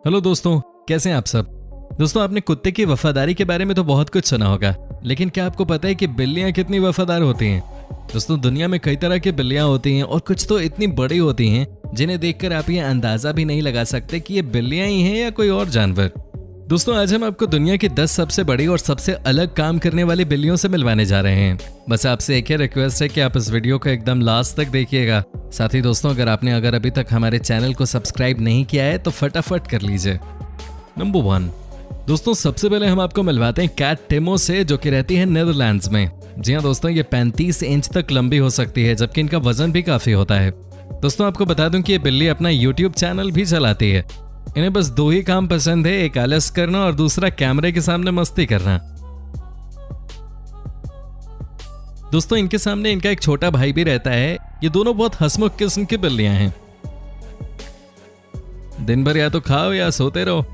Hello दोस्तों, कैसे हैं आप सब। दोस्तों, आपने कुत्ते की वफादारी के बारे में तो बहुत कुछ सुना होगा, लेकिन क्या आपको पता है कि बिल्लियां कितनी वफादार होती हैं। दोस्तों, दुनिया में कई तरह की बिल्लियां होती हैं और कुछ तो इतनी बड़ी होती हैं जिन्हें देखकर आप ये अंदाजा भी नहीं लगा सकते कि ये बिल्लियां ही हैं या कोई और जानवर। दोस्तों, आज हम आपको दुनिया की 10 सबसे बड़ी और सबसे अलग काम करने वाली बिल्लियों से मिलवाने जा रहे हैं। बस आपसे एक ही रिक्वेस्ट है कि आप इस वीडियो को एकदम लास्ट तक देखिएगा। साथ ही दोस्तों, अगर अभी तक हमारे चैनल को सब्सक्राइब नहीं किया है तो फटाफट कर लीजिए। नंबर 1। दोस्तों, सबसे पहले हम आपको मिलवाते हैं कैट टिमो से, जो कि रहती है नीदरलैंड्स में। जी हाँ दोस्तों, ये 35 इंच तक लंबी हो सकती है, जबकि इनका वजन भी काफी होता है। दोस्तों, आपको बता दूं कि ये बिल्ली अपना यूट्यूब चैनल भी चलाती है। इन्हें बस 2 ही काम पसंद है, एक आलस करना और दूसरा कैमरे के सामने मस्ती करना। दोस्तों, इनके सामने इनका एक छोटा भाई भी रहता है। ये दोनों बहुत हंसमुख किस्म की बिल्लियां हैं। दिन भर या तो खाओ या सोते रहो।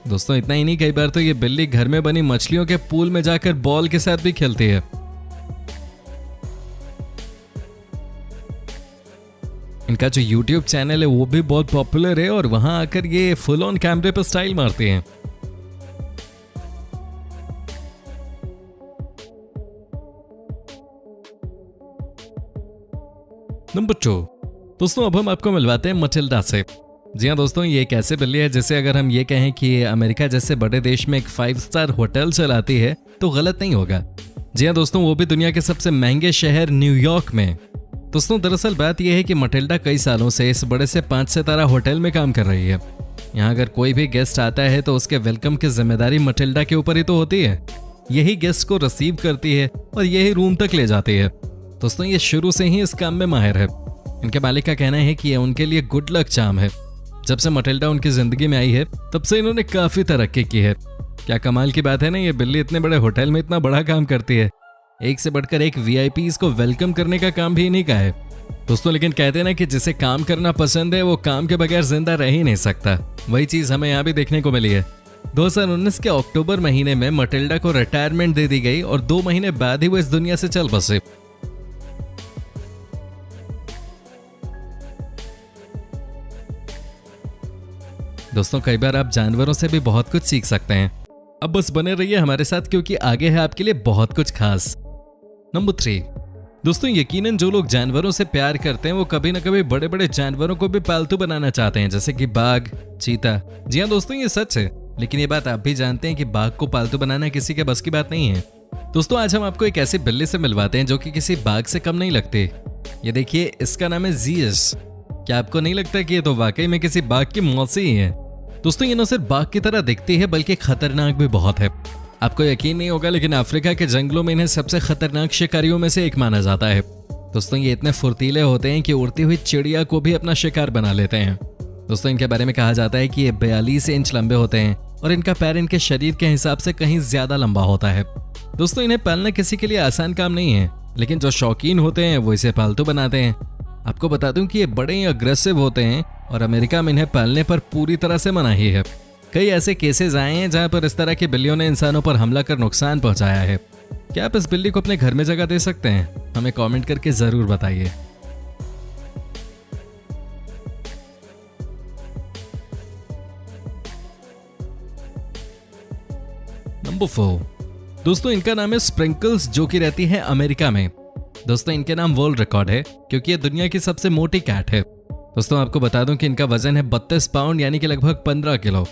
दोस्तों, इतना ही नहीं, कई बार तो ये बिल्ली घर में बनी मछलियों के पूल में जाकर बॉल के साथ भी खेलती है। इनका जो YouTube चैनल है वो भी बहुत पॉपुलर है और वहां आकर ये फुल ऑन कैमरे पर स्टाइल मारते हैं। नंबर 2। दोस्तों, अब हम आपको मिलवाते हैं मटिल्डा से। जी हाँ दोस्तों, ये एक ऐसी बिल्ली है जिसे अगर हम ये कहें कि ये अमेरिका जैसे बड़े देश में एक 5 स्टार होटल चलाती है तो गलत नहीं होगा। जी हाँ दोस्तों, वो भी दुनिया के सबसे महंगे शहर न्यूयॉर्क में। दोस्तों, दरअसल बात यह है कि मटिल्डा कई सालों से इस बड़े से 5 सितारा होटल में काम कर रही है। यहाँ अगर कोई भी गेस्ट आता है तो उसके वेलकम की जिम्मेदारी मटिल्डा के ऊपर ही तो होती है। यही गेस्ट को रिसीव करती है और यही रूम तक ले जाती है। दोस्तों, ये शुरू से ही इस काम में माहिर है। इनके मालिक का कहना है कि यह उनके लिए गुड लक चार्म है। जब से मटिल्डा उनकी जिंदगी में आई है तब से इन्होंने काफी तरक्की की है। क्या कमाल की बात है ना, ये बिल्ली इतने बड़े होटल में इतना बड़ा काम करती है। एक से बढ़कर एक VIPs को वेलकम करने का काम भी इन्हीं का है। दोस्तों, लेकिन कहते हैं ना कि जिसे काम करना पसंद है वो काम के बगैर जिंदा रह ही नहीं सकता। वही चीज हमें यहाँ भी देखने को मिली है। 2019 के अक्टूबर महीने में मटिल्डा को रिटायरमेंट दे दी गई और 2 महीने बाद ही वो इस दुनिया से चल बसे। दोस्तों, कई बार आप जानवरों से भी बहुत कुछ सीख सकते हैं। अब बस बने रहिए हमारे साथ, क्योंकि आगे है आपके लिए बहुत कुछ खास। नंबर 3। दोस्तों, यकीनन जो लोग जानवरों से प्यार करते हैं वो कभी ना कभी बड़े बड़े जानवरों को भी पालतू बनाना चाहते हैं, जैसे कि बाघ, चीता। जी हाँ दोस्तों, ये सच है, लेकिन ये बात आप भी जानते हैं कि बाघ को पालतू बनाना किसी के बस की बात नहीं है। दोस्तों, आज हम आपको एक ऐसी बिल्ली से मिलवाते हैं जो कि किसी बाघ से कम नहीं लगती। ये देखिए, इसका नाम है ज़ीयस। क्या आपको नहीं लगता कि ये तो वाकई में किसी बाघ की मौसी ही है। दोस्तों, ये न सिर्फ बाघ की तरह दिखती है बल्कि खतरनाक भी बहुत है। आपको यकीन नहीं होगा, लेकिन अफ्रीका के जंगलों में इन्हें सबसे खतरनाक शिकारियों में से एक माना जाता है। दोस्तों, ये इतने फुर्तीले होते हैं कि उड़ती हुई चिड़िया को भी अपना शिकार बना लेते हैं। दोस्तों, इनके बारे में कहा जाता है कि ये 42 इंच लंबे होते हैं और इनका पैर इनके शरीर के हिसाब से कहीं ज्यादा लंबा होता है। दोस्तों, इन्हें पालना किसी के लिए आसान काम नहीं है, लेकिन जो शौकीन होते हैं वो इसे पालतू बनाते हैं। आपको बता दूं कि ये बड़े ही अग्रेसिव होते हैं और अमेरिका में इन्हें पालने पर पूरी तरह से मनाही है। कई ऐसे केसेस आए हैं जहां पर इस तरह की बिल्लियों ने इंसानों पर हमला कर नुकसान पहुंचाया है। क्या आप इस बिल्ली को अपने घर में जगह दे सकते हैं? हमें कमेंट करके जरूर बताइए। नंबर 4। दोस्तों, इनका नाम है स्प्रिंकल्स, जो कि रहती है अमेरिका में। दोस्तों, इनके नाम वर्ल्ड रिकॉर्ड है क्योंकि ये दुनिया की सबसे मोटी कैट है। दोस्तों, आपको बता दूं कि इनका वजन है 32 पाउंड, यानी कि लगभग 15 किलो।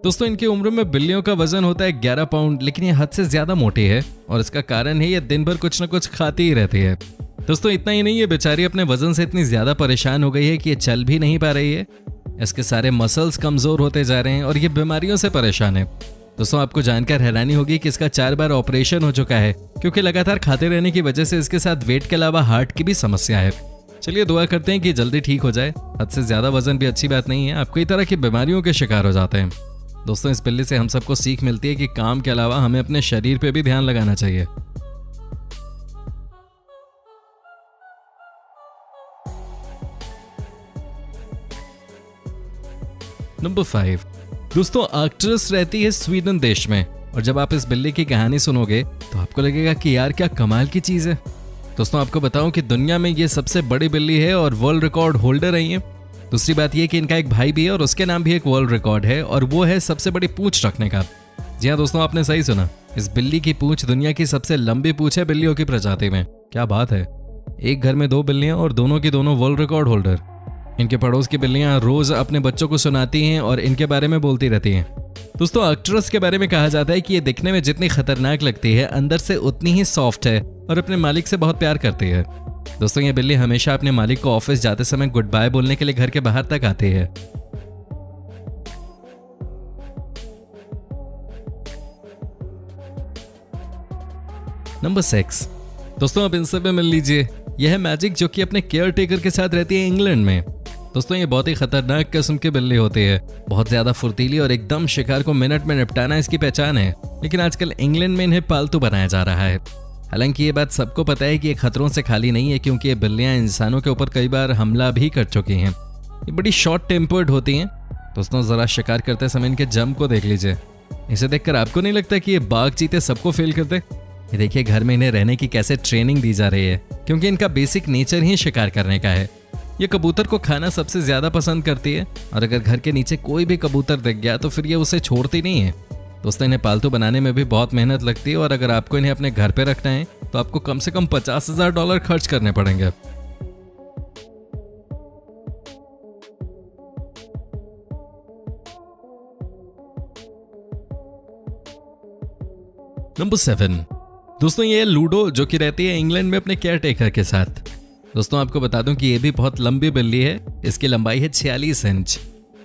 दोस्तों, इनकी उम्र में बिल्लियों का वजन होता है 11 पाउंड, लेकिन ये हद से ज्यादा मोटी है और इसका कारण है ये दिन भर कुछ न कुछ खाती ही रहती है। दोस्तों, इतना ही नहीं, ये बेचारी अपने वजन से इतनी ज्यादा परेशान हो गई है कि ये चल भी नहीं पा रही है। इसके सारे मसल्स कमजोर होते जा रहे हैं और ये बीमारियों से परेशान है। दोस्तों, आपको जानकर हैरानी होगी कि इसका 4 बार ऑपरेशन हो चुका है, क्योंकि लगातार खाते रहने की वजह से इसके साथ वेट के अलावा हार्ट की भी समस्या है। चलिए दुआ करते हैं कि जल्दी ठीक हो जाए। हद से ज्यादा वजन भी अच्छी बात नहीं है, आप कई तरह की बीमारियों के शिकार हो जाते हैं। दोस्तों, इस बिल्ली से हम सबको सीख मिलती है कि काम के अलावा हमें अपने शरीर पे भी ध्यान लगाना चाहिए। नंबर 5। दोस्तों, आर्कटुरस रहती है स्वीडन देश में और जब आप इस बिल्ली की कहानी सुनोगे तो आपको लगेगा कि यार क्या कमाल की चीज है। दोस्तों, आपको बताऊं कि दुनिया में ये सबसे बड़ी बिल्ली है और वर्ल्ड रिकॉर्ड होल्डर रही है। दूसरी बात यह कि इनका एक भाई भी है और उसके नाम भी एक वर्ल्ड रिकॉर्ड है और वो है सबसे बड़ी पूंछ रखने का। जी हाँ दोस्तों, आपने सही सुना, इस बिल्ली की पूंछ दुनिया की सबसे लंबी पूंछ है बिल्लियों की प्रजाति में। क्या बात है। एक घर में 2 बिल्लियां और दोनों की दोनों वर्ल्ड रिकॉर्ड होल्डर। इनके पड़ोस की बिल्लियां रोज अपने बच्चों को सुनाती हैं और इनके बारे में बोलती रहती हैं। दोस्तों, आर्कटुरस के बारे में कहा जाता है कि ये दिखने में जितनी खतरनाक लगती है अंदर से उतनी ही सॉफ्ट है और अपने मालिक से बहुत प्यार करती है। दोस्तों, ये बिल्ली हमेशा अपने मालिक को ऑफिस जाते समय गुड बाय बोलने के लिए घर के बाहर तक आती है। नंबर 6। दोस्तों, अब इनसे भी मिल लीजिए। यह है मैजिक, जो कि अपने केयर टेकर के साथ रहती है इंग्लैंड में। दोस्तों, ये बहुत ही खतरनाक किस्म की बिल्ली होती है, बहुत ज्यादा फुर्तीली और एकदम शिकार को मिनट में निपटाना इसकी पहचान है। लेकिन आजकल इंग्लैंड में इन्हें पालतू बनाया जा रहा है। हालांकि ये बात सबको पता है कि ये खतरों से खाली नहीं है, क्योंकि ये बिल्लियां इंसानों के ऊपर कई बार हमला भी कर चुकी हैं। ये बड़ी शॉर्ट टेम्पर्ड होती हैं। दोस्तों, जरा शिकार करते समय इनके जंप को देख लीजिए। इसे देखकर आपको नहीं लगता कि ये बाघ चीते सबको फेल करते? ये देखिए घर में इन्हें रहने की कैसे ट्रेनिंग दी जा रही है, क्योंकि इनका बेसिक नेचर ही शिकार करने का है। ये कबूतर को खाना सबसे ज्यादा पसंद करती है और अगर घर के नीचे कोई भी कबूतर दिख गया तो फिर ये उसे छोड़ती नहीं है। दोस्तों, इन्हें पालतू बनाने में भी बहुत मेहनत लगती है और अगर आपको इन्हें अपने घर पे रखना है तो आपको कम से कम $50,000 खर्च करने पड़ेंगे। नंबर 7। दोस्तों, ये लूडो, जो कि रहती है इंग्लैंड में अपने केयर टेकर के साथ। दोस्तों, आपको बता दूं कि ये भी बहुत लंबी बिल्ली है। इसकी लंबाई है 46 इंच।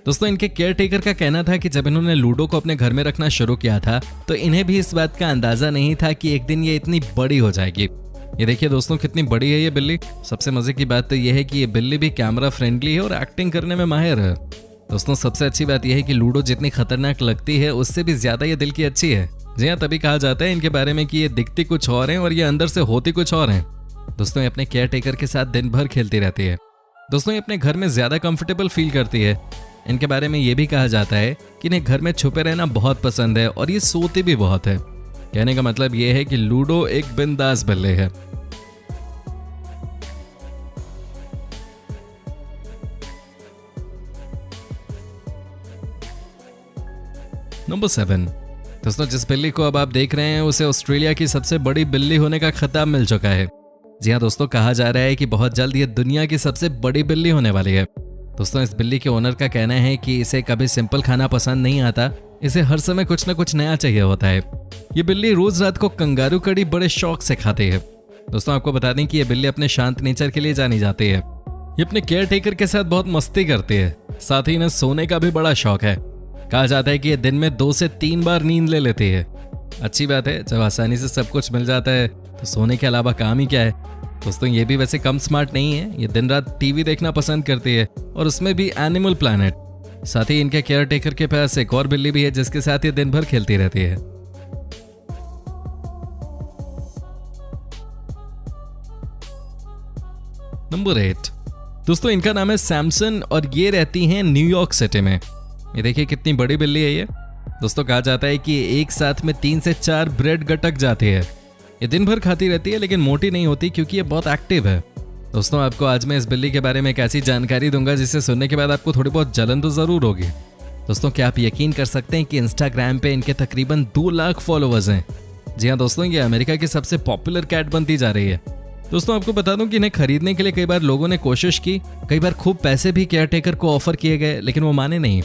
दोस्तों, इनके केयर टेकर का कहना था कि जब इन्होंने लूडो को अपने घर में रखना शुरू किया था तो इन्हें भी इस बात का अंदाजा नहीं था कि एक दिन ये इतनी बड़ी हो जाएगी। ये देखिए दोस्तों, कितनी बड़ी है ये बिल्ली। सबसे मजे की बात तो ये है कि ये बिल्ली भी कैमरा फ्रेंडली है और एक्टिंग करने में माहिर है। दोस्तों, सबसे अच्छी बात यह है कि लूडो जितनी खतरनाक लगती है उससे भी ज्यादा ये दिल की अच्छी है। जी हाँ, तभी कहा जाता है इनके बारे में कि ये दिखती कुछ और है और ये अंदर से होती कुछ और है। दोस्तों, ये अपने केयर टेकर के साथ दिन भर खेलती रहती है। दोस्तों, ये अपने घर में ज्यादा कंफर्टेबल फील करती है। इनके बारे में ये भी कहा जाता है कि इन्हें घर में छुपे रहना बहुत पसंद है और ये सोती भी बहुत है। कहने का मतलब ये है कि लूडो एक बिंदास बिल्ली है। नंबर 7। दोस्तों, जिस बिल्ली को अब आप देख रहे हैं उसे ऑस्ट्रेलिया की सबसे बड़ी बिल्ली होने का खिताब मिल चुका है। जी हाँ दोस्तों, कहा जा रहा है कि बहुत जल्द ये दुनिया की सबसे बड़ी बिल्ली होने वाली है। दोस्तों, इस बिल्ली के ओनर का कहना है कि इसे कभी सिंपल खाना पसंद नहीं आता, इसे हर समय कुछ न कुछ नया चाहिए होता है। ये बिल्ली रोज रात को कंगारू कड़ी बड़े शौक से खाती है। दोस्तों, आपको बता दें कि ये बिल्ली अपने शांत नेचर के लिए जानी जाती है। ये अपने केयर टेकर के साथ बहुत मस्ती करती है, साथ ही इन्हें सोने का भी बड़ा शौक है। कहा जाता है कि ये दिन में 2 से 3 बार नींद ले लेती है। अच्छी बात है, जब आसानी से सब कुछ मिल जाता है तो सोने के अलावा काम ही क्या है। दोस्तों, ये भी वैसे कम स्मार्ट नहीं है। ये दिन रात टीवी देखना पसंद करती है और उसमें भी एनिमल प्लैनेट। साथ ही इनके केयर टेकर के पास एक और बिल्ली भी है जिसके साथ ये दिन भर खेलती रहती है। नंबर 8। दोस्तों, इनका नाम है सैमसन और ये रहती हैं न्यूयॉर्क सिटी में। ये देखिए कितनी बड़ी बिल्ली है ये। दोस्तों, कहा जाता है कि एक साथ में 3 से 4 ब्रेड गटक जाती है। ये दिन भर खाती रहती है लेकिन मोटी नहीं होती क्योंकि ये बहुत एक्टिव है। दोस्तों, आपको आज मैं इस बिल्ली के बारे में एक ऐसी जानकारी दूंगा जिसे सुनने के बाद आपको थोड़ी बहुत जलन तो जरूर होगी। दोस्तों, क्या आप यकीन कर सकते हैं कि इंस्टाग्राम पे इनके तकरीबन 2 लाख फॉलोअर्स हैं। जी हाँ दोस्तों, ये अमेरिका की सबसे पॉपुलर कैट बनती जा रही है। दोस्तों, आपको बता दूं कि इन्हें खरीदने के लिए कई बार लोगों ने कोशिश की, कई बार खूब पैसे भी केयर टेकर को ऑफर किए गए लेकिन वो माने नहीं।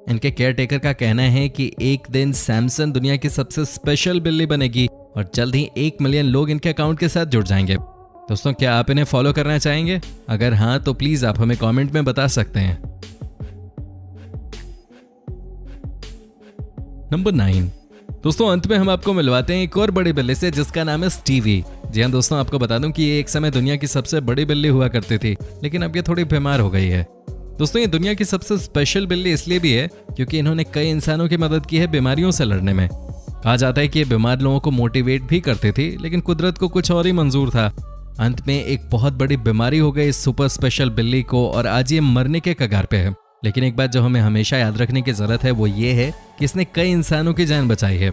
इनके केयर टेकर का कहना है कि एक दिन सैमसन दुनिया की सबसे स्पेशल बिल्ली बनेगी और जल्द ही 1 मिलियन लोग इनके अकाउंट के साथ जुड़ जाएंगे। दोस्तों, क्या आप इन्हें फॉलो करना चाहेंगे? अगर हाँ तो प्लीज आप हमें कमेंट में बता सकते हैं। नंबर 9। दोस्तों, अंत में हम आपको मिलवाते हैं एक और बड़ी बिल्ली से जिसका नाम है स्टीवी। जी हाँ दोस्तों, आपको बता दूं कि ये एक समय दुनिया की सबसे बड़ी बिल्ली हुआ करती थी लेकिन अब ये थोड़ी बीमार हो गई है। दोस्तों, ये दुनिया की सबसे स्पेशल बिल्ली इसलिए भी है क्योंकि इन्होंने कई इंसानों की मदद की है बीमारियों से लड़ने में। कहा जाता है कि ये बीमार लोगों को मोटिवेट भी करती थी लेकिन कुदरत को कुछ और ही मंजूर था। अंत में एक बहुत बड़ी बीमारी हो गई इस सुपर स्पेशल बिल्ली को और आज ये मरने के कगार पे है। लेकिन एक बात जो हमें हमेशा याद रखने की जरूरत है वो ये है कि इसने कई इंसानों की जान बचाई है।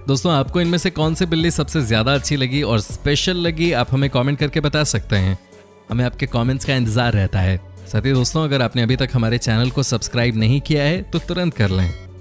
दोस्तों आपको इनमें से कौन सी बिल्ली सबसे ज्यादा अच्छी लगी और स्पेशल लगी, आप हमें कमेंट करके बता सकते हैं। हमें आपके कमेंट्स का इंतजार रहता है। साथ ही दोस्तों अगर आपने अभी तक हमारे चैनल को सब्सक्राइब नहीं किया है तो तुरंत कर लें।